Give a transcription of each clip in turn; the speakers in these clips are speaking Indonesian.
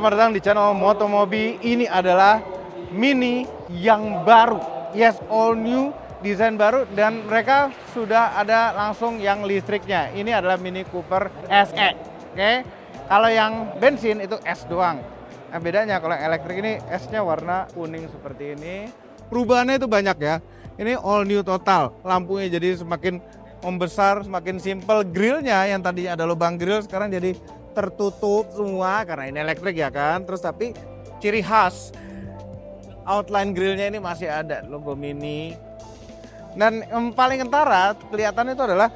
selamat datang di channel Motomobi. Ini adalah Mini yang baru. Yes, all new, desain baru, dan mereka sudah ada langsung yang listriknya. Ini adalah Mini Cooper SE. Oke. Kalau yang bensin itu S doang. Nah, bedanya kalau yang elektrik ini S-nya warna kuning seperti ini. Perubahannya itu banyak ya. Ini all new total. Lampunya jadi semakin membesar, semakin simple. Grillnya yang tadinya ada lubang grill sekarang jadi tertutup semua karena ini elektrik ya kan. Terus tapi ciri khas outline grillnya ini masih ada logo Mini. Dan yang paling kentara kelihatan itu adalah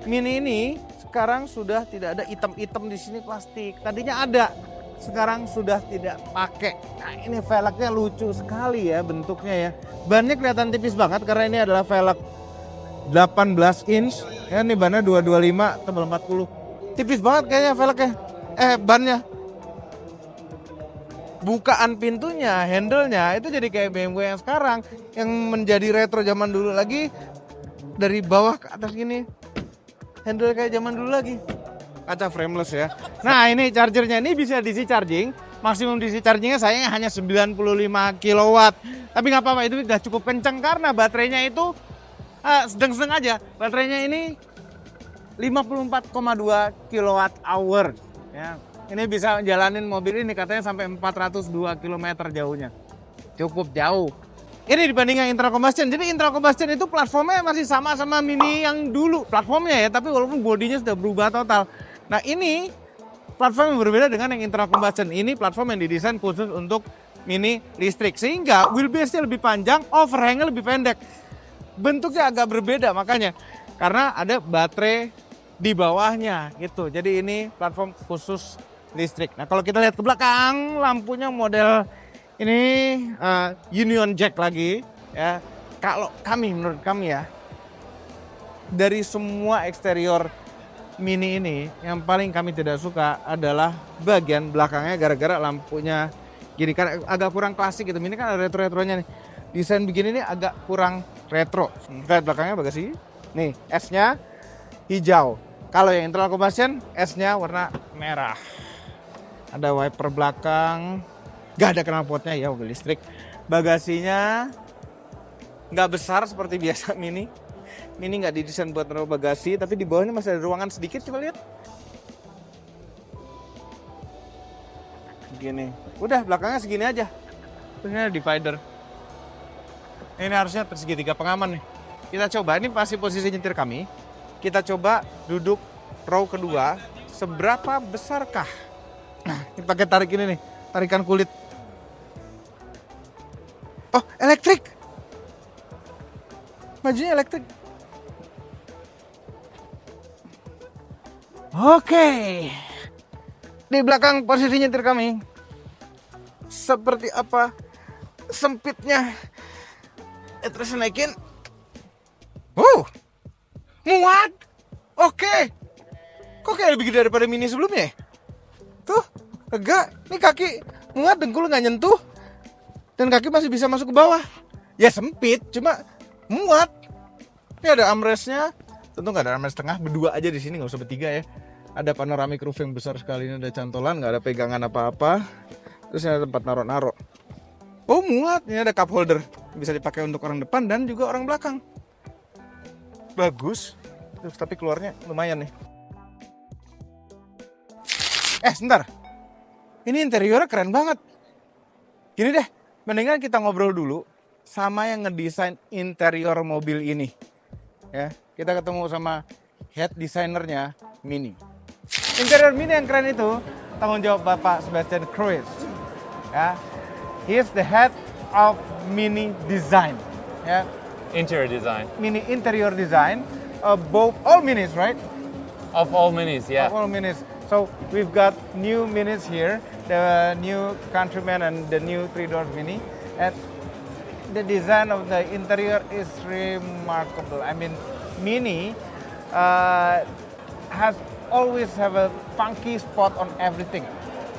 Mini ini sekarang sudah tidak ada item-item di sini plastik. Tadinya ada, sekarang sudah tidak pakai. Nah, ini velgnya lucu sekali ya bentuknya ya. Bannya kelihatan tipis banget karena ini adalah velg 18 inch. Ya, ini bannya 225 tebal 40. Tipis banget kayaknya velgnya. Bannya. Bukaan pintunya, handle-nya itu jadi kayak BMW yang sekarang, yang menjadi retro zaman dulu lagi, dari bawah ke atas gini. Handle kayak zaman dulu lagi. Kaca frameless ya. Nah, ini chargernya ini bisa DC charging. Maksimum DC chargingnya saya hanya 95 kW. Tapi nggak apa-apa, itu udah cukup kenceng karena baterainya itu sedang-sedang aja. Baterainya ini 54,2 kWh. Ya, ini bisa jalanin mobil ini katanya sampai 402 km jauhnya. Cukup jauh. Ini dibandingkan internal combustion. Jadi internal combustion itu platformnya masih sama Mini yang dulu platformnya ya, tapi walaupun bodinya sudah berubah total. Nah, ini platform yang berbeda dengan yang internal combustion. Ini platform yang didesain khusus untuk Mini listrik sehingga wheelbase-nya lebih panjang, overhang-nya lebih pendek. Bentuknya agak berbeda makanya karena ada baterai di bawahnya gitu. Jadi ini platform khusus listrik. Nah, kalau kita lihat ke belakang, lampunya model ini Union Jack lagi ya. Kalau menurut kami ya, dari semua eksterior Mini ini yang paling kami tidak suka adalah bagian belakangnya gara-gara lampunya gini kan agak kurang klasik gitu. Ini kan ada retro-retronya nih. Desain begini nih agak kurang retro. Lihat belakangnya bagasi. Nih, S-nya hijau. Kalau yang internal combustion, S-nya warna merah. Ada wiper belakang. Gak ada knalpotnya ya, mobil listrik. Bagasinya nggak besar seperti biasa Mini. Mini nggak didesain buat naruh bagasi, tapi di bawahnya masih ada ruangan sedikit. Coba lihat. Gini. Udah, belakangnya segini aja. Ini ada divider. Ini harusnya segitiga pengaman nih. Kita coba, ini pasti posisi nyetir kami. Kita coba duduk row kedua, seberapa besarkah? Nah, ini pakai tarik ini nih, tarikan kulit. Oh, elektrik. Majunya elektrik. Oke. Di belakang posisi nyetir kami. Seperti apa sempitnya. Terus naikin. Muat. Oke. Kok kayak lebih gede daripada Mini sebelumnya? Tuh, lega. Ini kaki muat, dengkul nggak nyentuh. Dan kaki masih bisa masuk ke bawah. Ya sempit, cuma muat. Ini ada armrestnya. Tentu nggak ada armrest tengah, berdua aja di sini, nggak usah bertiga ya. Ada panoramic roof yang besar sekali. Ini ada cantolan, nggak ada pegangan apa-apa. Terus ini ada tempat naro-naro. Oh, muat. Ini ada cup holder. Bisa dipakai untuk orang depan dan juga orang belakang. Bagus. Terus tapi keluarnya lumayan nih. Sebentar. Ini interiornya keren banget. Gini deh, mendingan kita ngobrol dulu sama yang ngedesain interior mobil ini. Ya, kita ketemu sama head designernya Mini. Interior Mini yang keren itu tanggung jawab Bapak Sebastian Cruz. Ya, he is the head of Mini Design. Ya, Interior design. Mini interior design of all Minis, right? Of all Minis, yeah. Of all Minis. So we've got new Minis here, the new Countryman and the new 3-door Mini, and the design of the interior is remarkable. I mean, Mini has always have a funky spot on everything.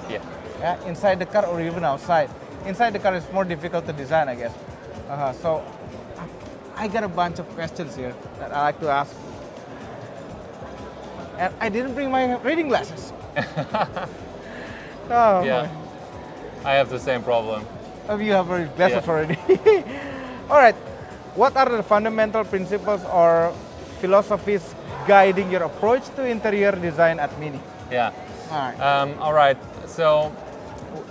Yeah. Yeah, inside the car or even outside. Inside the car is more difficult to design, I guess. So I got a bunch of questions here that I like to ask. And I didn't bring my reading glasses. Oh, Yeah. boy. I have the same problem. Oh, you have already blessed Yeah. us already. All right. What are the fundamental principles or philosophies guiding your approach to interior design at Mini? Yeah. All right. All right. So,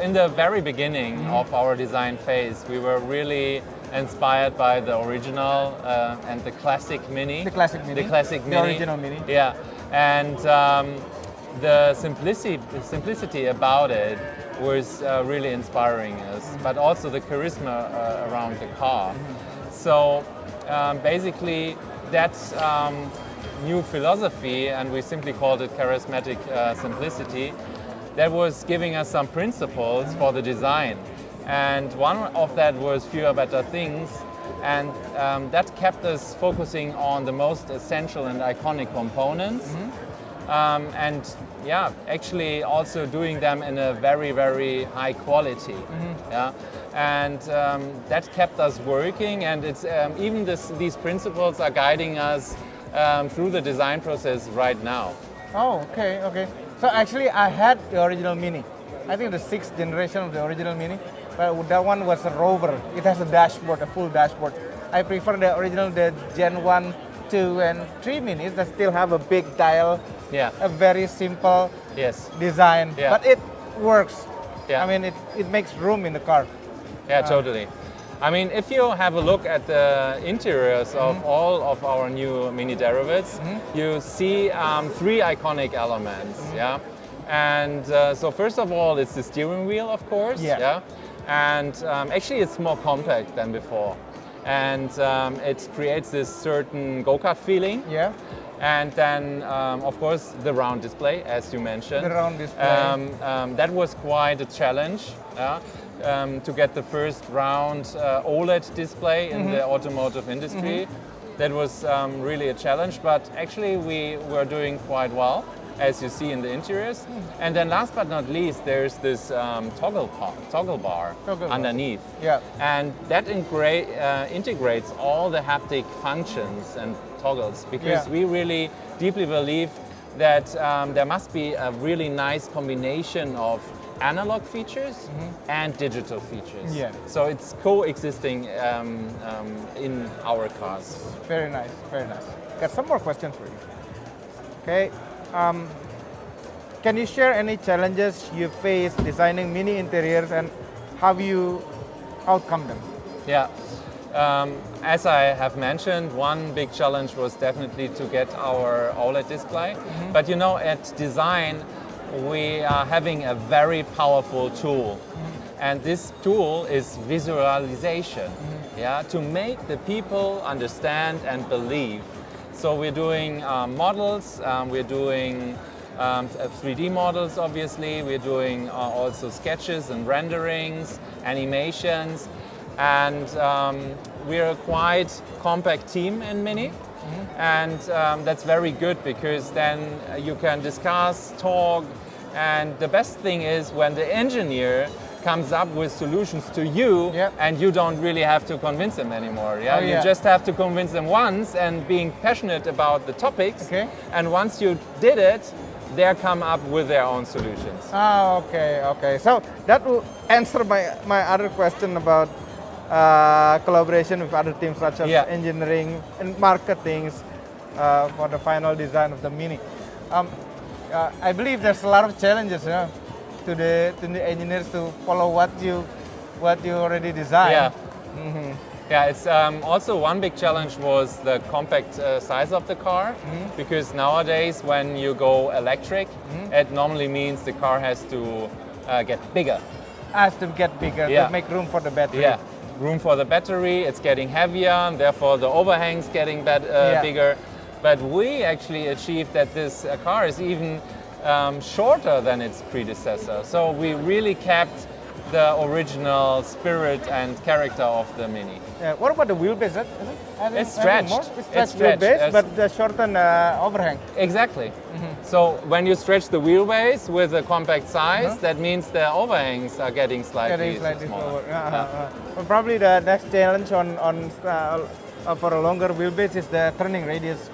in the very beginning of our design phase, we were really inspired by the original and the classic Mini. The classic Mini. The classic The Mini. original Mini. Yeah. And the simplicity about it was really inspiring us, but also the charisma around the car. So basically, that's new philosophy, and we simply called it charismatic simplicity. That was giving us some principles for the design, and one of that was fewer better things, and that kept us focusing on the most essential and iconic components. And yeah, actually also doing them in a very, very high quality. Yeah, and that kept us working, and it's even these principles are guiding us through the design process right now. Oh, okay, okay. So actually, I had the original Mini. I think the 6th generation of the original Mini, but that one was a Rover. It has a dashboard, a full dashboard. I prefer the original, the Gen 1, 2, and 3 Minis that still have a big dial, Yeah. a very simple Yes. design, Yeah. but it works. Yeah. I mean, it makes room in the car. Yeah, totally. I mean, if you have a look at the interiors of all of our new Mini derivatives, you see 3 iconic elements. Yeah, and so first of all, it's the steering wheel, of course. Yeah. And actually, it's more compact than before, and it creates this certain go-kart feeling. Yeah, And then, of course, the round display, as you mentioned. the round display. That was quite a challenge to get the first round OLED display in the automotive industry. That was really a challenge, but actually we were doing quite well, as you see in the interiors. And then last but not least, there's this toggle bar Toggle bar. underneath. Yeah. And that integrates all the haptic functions and toggles, because Yeah. we really deeply believe that there must be a really nice combination of analog features and digital features. Yeah. So it's coexisting in our cars. Very nice, very nice. Got some more questions for you. Okay. Can you share any challenges you face designing Mini interiors and how you outcome them? Yeah. As I have mentioned, one big challenge was definitely to get our OLED display. But you know, at design, we are having a very powerful tool. And this tool is visualization, yeah, to make the people understand and believe. So we're doing models, we're doing 3D models, obviously. We're doing also sketches and renderings, animations. And we're a quite compact team in Mini. And that's very good, because then you can discuss, talk, and the best thing is when the engineer comes up with solutions to you, Yep. and you don't really have to convince them anymore. Yeah? Oh, yeah. You just have to convince them once and being passionate about the topics. Okay. And once you did it, they come up with their own solutions. Ah, okay, okay. So that will answer my other question about collaboration with other teams such as Yeah. engineering and marketing for the final design of the Mini. I believe there's a lot of challenges, you know, to the engineers to follow what you already designed. Yeah. Yeah, it's also one big challenge was the compact size of the car, because nowadays when you go electric, it normally means the car has to get bigger. Has to get bigger Yeah. to make room for the battery. Yeah, room for the battery, it's getting heavier, and therefore the overhangs getting Yeah. bigger. But we actually achieved that this car is even shorter than its predecessor. So we really kept the original spirit and character of the Mini. What about the wheelbase? It's stretched. It's It's stretched stretched, wheelbase, yes. but the shortened overhang. Exactly. So when you stretch the wheelbase with a compact size, that means the overhangs are getting slightly, Slightly smaller. slower. Well, probably the next challenge on for a longer wheelbase is the turning radius.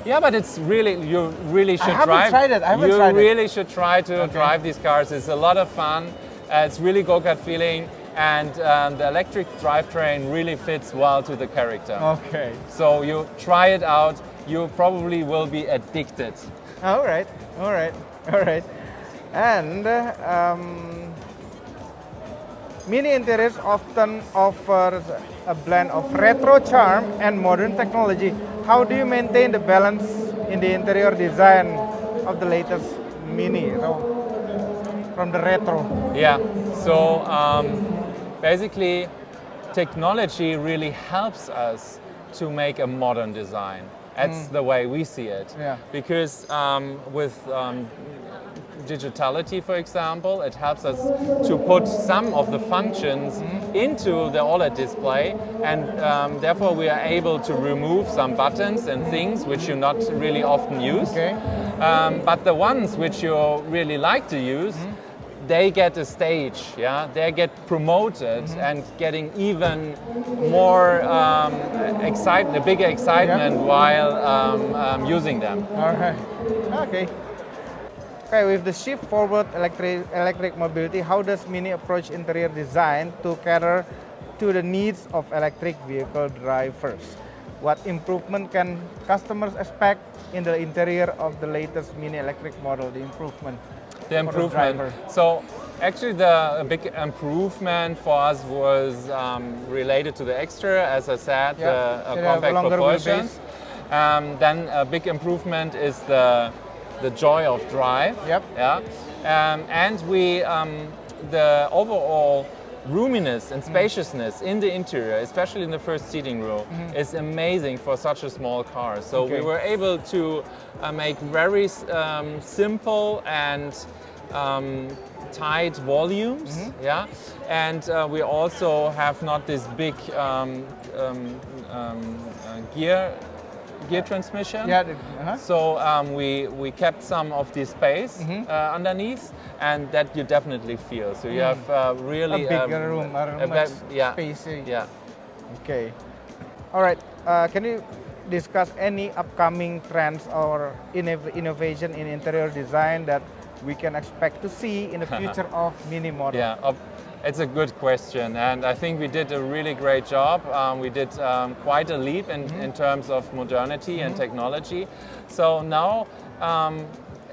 Yeah, but it's really, you really should haven't drive. tried it. I haven't you tried it. really should try to drive these cars. It's a lot of fun. It's really go-kart feeling, and the electric drivetrain really fits well to the character. Okay. So you try it out, you probably will be addicted. All right. All right. All right. And Mini Interiors often offers a blend of retro charm and modern technology. How do you maintain the balance in the interior design of the latest Mini? So, from the retro. Yeah, so basically technology really helps us to make a modern design. That's the way we see it. Yeah. Because with digitality, for example, it helps us to put some of the functions into the OLED display, and therefore we are able to remove some buttons and things which you not really often use. Okay. But the ones which you really like to use, they get a stage, yeah. They get promoted and getting even more excitement, a bigger excitement while using them. All right. Okay. Okay, with the shift forward electric mobility, how does Mini approach interior design to cater to the needs of electric vehicle drivers? What improvement can customers expect in the interior of the latest Mini electric model? The improvement. The improvement. driver. So actually the big improvement for us was related to the exterior, as I said, Yeah. the It have compact longer proportions. Then a big improvement is the joy of drive. Yep. Yeah. And we the overall roominess and spaciousness in the interior, especially in the first seating row, is amazing for such a small car. So Okay. we were able to make very simple and tight volumes, yeah, and we also have not this big gear transmission. Yeah. So we kept some of the space underneath, and that you definitely feel. So you have really A bigger room, much space. Yeah. Okay. All right. Can you discuss any upcoming trends or innovation in interior design that we can expect to see in the future of Mini model? Yeah, it's a good question, and I think we did a really great job. We did quite a leap in terms of modernity and technology. So now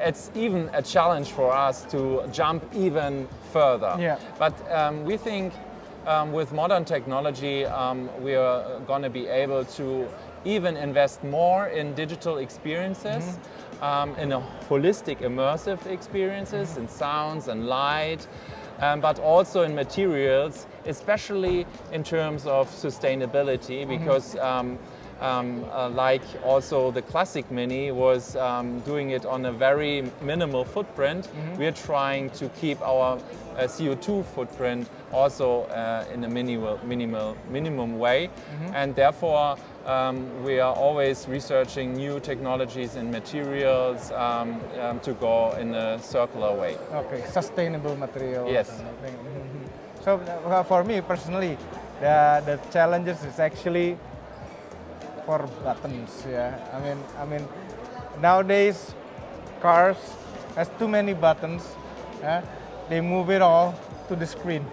it's even a challenge for us to jump even further. Yeah. But we think with modern technology, we are going to be able to even invest more in digital experiences, in a holistic, immersive experiences, in sounds and light, but also in materials, especially in terms of sustainability, because like also the classic Mini was doing it on a very minimal footprint. We're trying to keep our CO2 footprint also in a minimum way, and therefore we are always researching new technologies and materials to go in a circular way. Okay, sustainable material. Yes. kind of thing. So for me personally, the challenges is actually for buttons. Yeah, I mean, nowadays cars has too many buttons. Yeah? They move it all to the screen.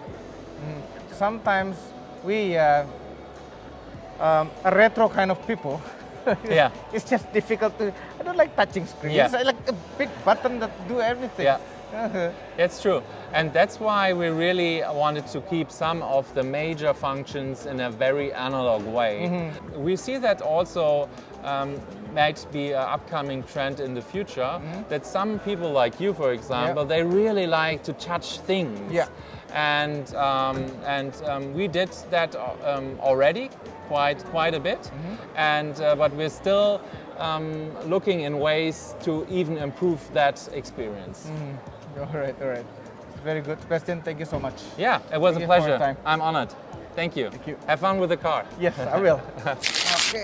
Sometimes we a retro kind of people. Yeah. It's just difficult to. I don't like touching screens. Yeah. I like a big button that do everything. Yeah. It's true, and that's why we really wanted to keep some of the major functions in a very analog way. We see that also might be an upcoming trend in the future, that some people like you, for example, they really like to touch things. Yeah. And we did that already quite a bit, and but we're still looking in ways to even improve that experience. All right. Very good, Sebastian. Thank you so much. Yeah, it was Thank a you for your pleasure. time. I'm honored. Thank you. Thank you. Have fun with the car. Yes, I will. Oke,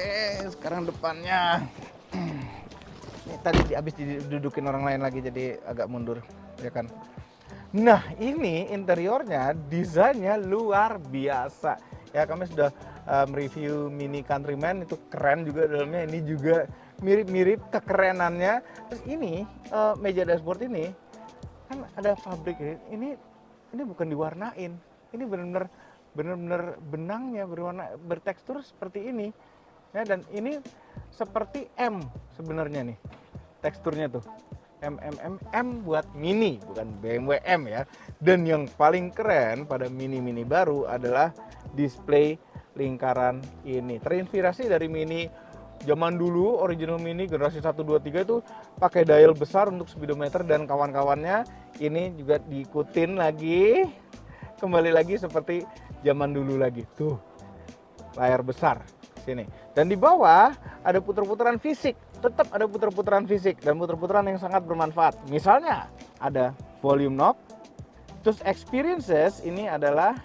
sekarang depannya. Ini tadi habis didudukin orang lain lagi jadi agak mundur, ya kan. Nah, ini interiornya, desainnya luar biasa. Ya, kami sudah mereview Mini Countryman, itu keren juga dalamnya. Ini juga mirip-mirip kekerenannya. Terus ini meja dashboard ini kan ada fabrik ini ini bukan diwarnain, ini benar-benar benangnya bertekstur seperti ini ya, dan ini seperti M sebenarnya nih teksturnya tuh, M buat mini, bukan BMW M ya. Dan yang paling keren pada mini baru adalah display lingkaran ini, terinspirasi dari mini zaman dulu. Original mini generasi 1, 2, 3 itu pakai dial besar untuk speedometer dan kawan-kawannya. Ini juga diikutin lagi, kembali lagi seperti zaman dulu lagi. Tuh, layar besar sini. Dan di bawah ada puter-puteran fisik, tetap ada puter-puteran fisik dan puter-puteran yang sangat bermanfaat. Misalnya ada volume knob, terus experiences ini adalah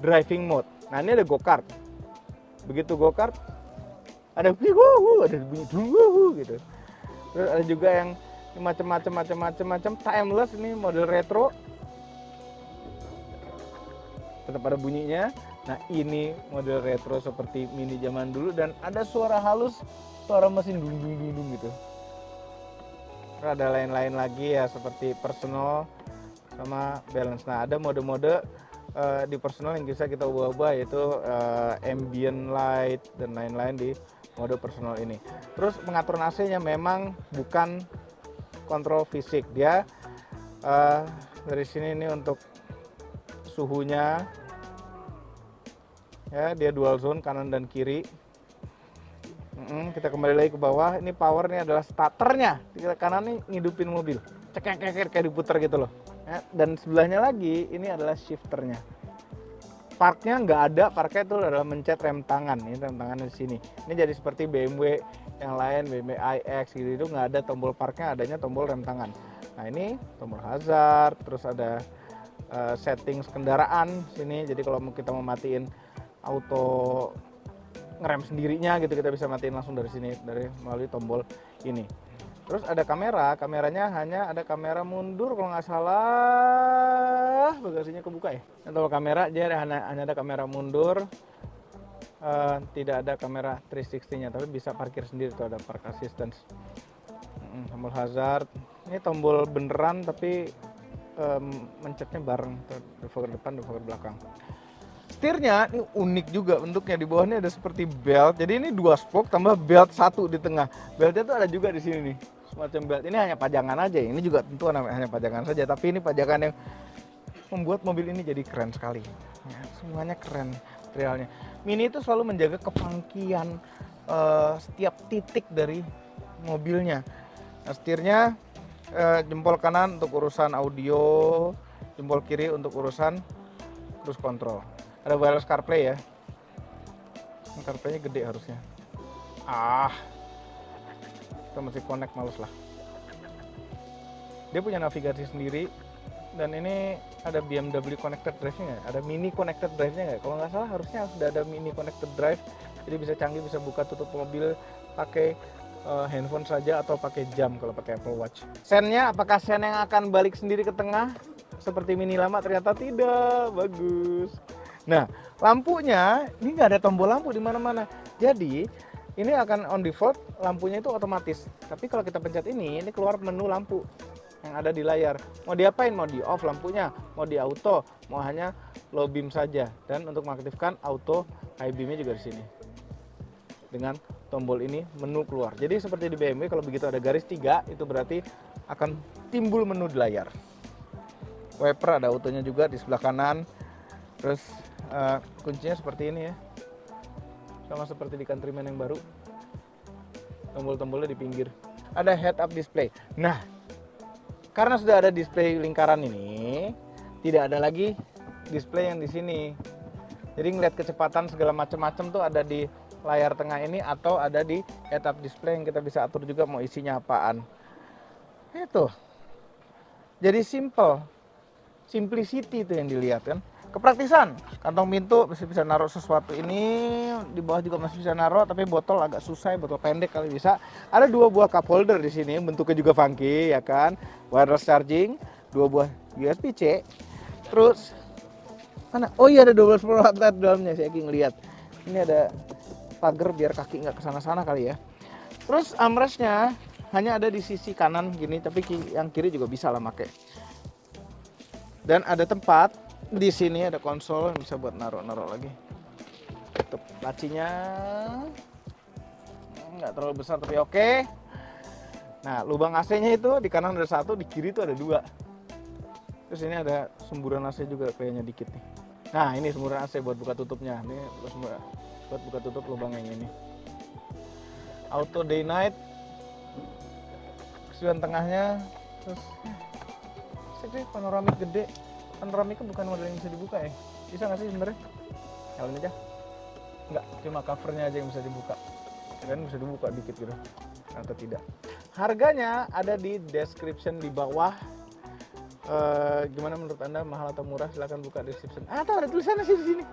driving mode. Nah, ini ada go-kart. Begitu go-kart ada bunyi gitu. Terus ada juga yang macam-macam timeless, ini model retro. Tetap ada bunyinya. Nah, ini model retro seperti mini zaman dulu dan ada suara halus, suara mesin dung gitu. Terus ada lain-lain lagi ya seperti personal sama balance. Nah, ada mode-mode di personal yang bisa kita ubah-ubah, yaitu ambient light dan lain-lain di mode personal ini. Terus pengaturan AC-nya memang bukan kontrol fisik, dia dari sini ini untuk suhunya ya, dia dual zone kanan dan kiri. Kita kembali lagi ke bawah, ini power, ini adalah starternya, di kanan nih ngidupin mobil, cek kayak diputar gitu loh ya. Dan sebelahnya lagi ini adalah shifternya. Parknya nggak ada, parknya itu adalah mencet rem tangan. Ini rem tangannya di sini. Ini jadi seperti BMW yang lain, BMW iX gitu, itu nggak ada tombol parknya, adanya tombol rem tangan. Nah, ini tombol hazard, terus ada settings kendaraan sini. Jadi kalau kita mau matiin auto ngerem sendirinya gitu, kita bisa matiin langsung dari sini, melalui tombol ini. Terus ada kameranya hanya ada kamera mundur kalau nggak salah, bagasinya kebuka ya. Tombol kamera dia hanya ada kamera mundur, tidak ada kamera 360-nya, tapi bisa parkir sendiri tuh, ada park assistance. Tombol hazard, ini tombol beneran tapi mencetnya bareng, defogger depan, defogger belakang. Setirnya ini unik juga bentuknya, di bawahnya ada seperti belt. Jadi ini 2 spoke tambah belt 1 di tengah. Beltnya tuh ada juga di sini nih, semacam belt. Ini hanya pajangan aja. Ini juga tentu hanya pajangan saja, tapi ini pajangan yang membuat mobil ini jadi keren sekali. Ya, semuanya keren materialnya. Mini itu selalu menjaga kefunkian setiap titik dari mobilnya. Nah, setirnya jempol kanan untuk urusan audio, jempol kiri untuk urusan cruise control. Ada wireless CarPlay ya. CarPlay-nya gede harusnya. Kita mesti connect, males lah. Dia punya navigasi sendiri. Dan ini ada BMW connected drive-nya nggak? Ada mini connected drive-nya nggak? Kalau nggak salah harusnya sudah ada mini connected drive. Jadi bisa canggih, bisa buka tutup mobil pakai handphone saja atau pakai jam kalau pakai Apple Watch. Sennya, apakah sen yang akan balik sendiri ke tengah seperti mini lama? Ternyata tidak. Bagus. Nah, lampunya ini nggak ada tombol lampu di mana-mana. Jadi ini akan on default, lampunya itu otomatis. Tapi kalau kita pencet ini keluar menu lampu yang ada di layar. Mau diapain? Mau di off lampunya, mau di auto, mau hanya low beam saja. Dan untuk mengaktifkan auto high beamnya juga di sini. Dengan tombol ini menu keluar. Jadi seperti di BMW, kalau begitu ada garis 3 itu berarti akan timbul menu di layar. Wiper ada autonya juga di sebelah kanan. Terus kuncinya seperti ini ya, sama seperti di Countryman yang baru, tombol-tombolnya di pinggir. Ada head up display. Nah, karena sudah ada display lingkaran ini, tidak ada lagi display yang di sini. Jadi ngeliat kecepatan segala macam-macam tuh ada di layar tengah ini, atau ada di head up display yang kita bisa atur juga mau isinya apaan. Itu. Jadi simplicity itu yang dilihat kan. Kepraktisan, kantong pintu bisa naruh sesuatu ini, di bawah juga masih bisa naruh, tapi botol agak susah, botol pendek kali bisa. Ada 2 buah cup holder di sini, bentuknya juga funky ya kan. Wireless charging, 2 buah USB-C. Terus mana? Oh iya, ada 12 volt outlet dalamnya, saya lagi ngeliat. Ini ada pagar biar kaki nggak kesana-sana kali ya. Terus armrestnya hanya ada di sisi kanan gini, tapi yang kiri juga bisa lah pakai. Dan ada tempat di sini, ada konsol yang bisa buat naruh lagi. Tutup lacinya, nggak terlalu besar tapi oke. Nah, lubang AC-nya itu di kanan ada satu, di kiri itu ada dua. Terus ini ada semburan AC juga kayaknya dikit nih. Nah, ini semburan AC buat buka tutupnya. Ini buat buka tutup lubang yang ini. Auto day night. Kesian tengahnya. Terus sih panoramik gede. Panoramiknya bukan model yang bisa dibuka ya. Bisa nggak sih sebenarnya? Nyalain aja. Enggak, cuma covernya aja yang bisa dibuka. Kan bisa dibuka dikit gitu. Atau tidak. Harganya ada di description di bawah. Gimana menurut Anda, mahal atau murah? Silahkan buka description. Atau ada tulisannya sih di sini.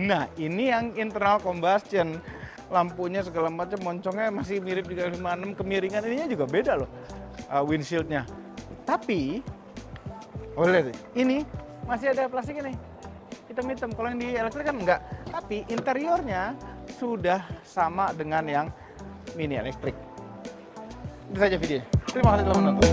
Nah, ini yang internal combustion. Lampunya segala macam, moncongnya masih mirip 356, kemiringan ininya juga beda loh. Windshieldnya. Tapi boleh deh. Ini masih ada plastiknya nih. Hitam-hitam. Kalau yang di elektrik kan enggak. Tapi interiornya sudah sama dengan yang mini elektrik. Itu saja videonya. Terima kasih telah menonton.